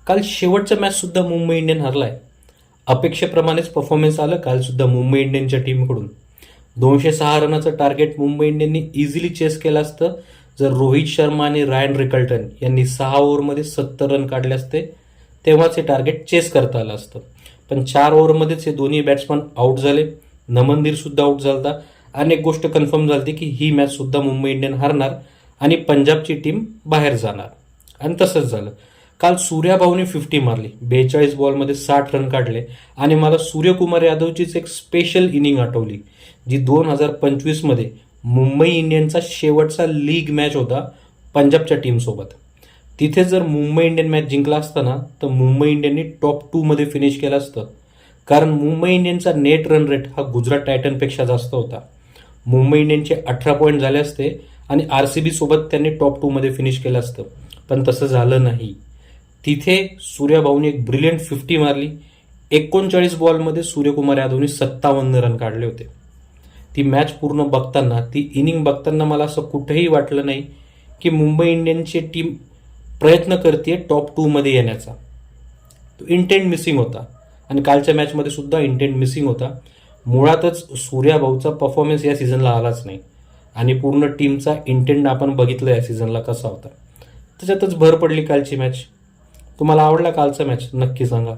काल शेवटचं मॅच सुद्धा मुंबई इंडियन हरलाय. अपेक्षेप्रमाणेच परफॉर्मन्स आलं काल सुद्धा मुंबई इंडियनच्या टीमकडून. 206 रनाचं टार्गेट मुंबई इंडियननी इझिली चेस केलं असतं जर रोहित शर्मा आणि रायन रिकल्टन यांनी 6 ओव्हरमध्ये 70 रन काढले असते, तेव्हाच हे टार्गेट चेस करता आलं असतं. पण 4 ओव्हरमध्येच हे दोन्ही बॅट्समन आऊट झाले. नमनदीर सुद्धा आऊट झाला. अनेक गोष्ट कन्फर्म झाली की ही मॅच सुद्धा मुंबई इंडियन हरणार आणि पंजाबची टीम बाहेर जाणार. आणि तसंच झालं. काल सूर्याभाऊने 50 मारली, 42 बॉलमध्ये 60 रन काढले आणि मला सूर्यकुमार यादवचीच एक स्पेशल इनिंग आठवली जी 2025 मध्ये मुंबई इंडियनचा शेवटचा लीग मॅच होता पंजाबच्या टीमसोबत. तिथे जर मुंबई इंडियन मॅच जिंकला असता ना तर मुंबई इंडियननी टॉप 2 मध्ये फिनिश केलं असतं. कारण मुंबई इंडियनचा नेट रन रेट हा गुजरात टायटनपेक्षा जास्त होता. मुंबई इंडियनचे 18 पॉईंट झाले असते आणि आरसीबी सोबत त्यांनी टॉप 2 मध्ये फिनिश केलं असतं. पण तसं झालं नाही. तिथे सूर्याभाऊने एक ब्रिलियंट 50 मारली. 39 बॉलमध्ये सूर्यकुमार यादवने 57 रन काढले होते. ती मॅच पूर्ण बघताना, ती इनिंग बघताना मला असं कुठेही वाटलं नाही की मुंबई इंडियनची टीम प्रयत्न करते टॉप 2 मध्ये येण्याचा. तो इंटेंट मिसिंग होता आणि कालच्या मॅचमध्ये सुद्धा इंटेंट मिसिंग होता. मुळातच सूर्याभाऊचा परफॉर्मन्स या सीझनला आलाच नाही आणि पूर्ण टीमचा इंटेंट आपण बघितलं या सीझनला कसा होता. त्याच्यातच भर पडली कालची मॅच. तुम्हाला आवडला कालचा मॅच नक्की सांगा.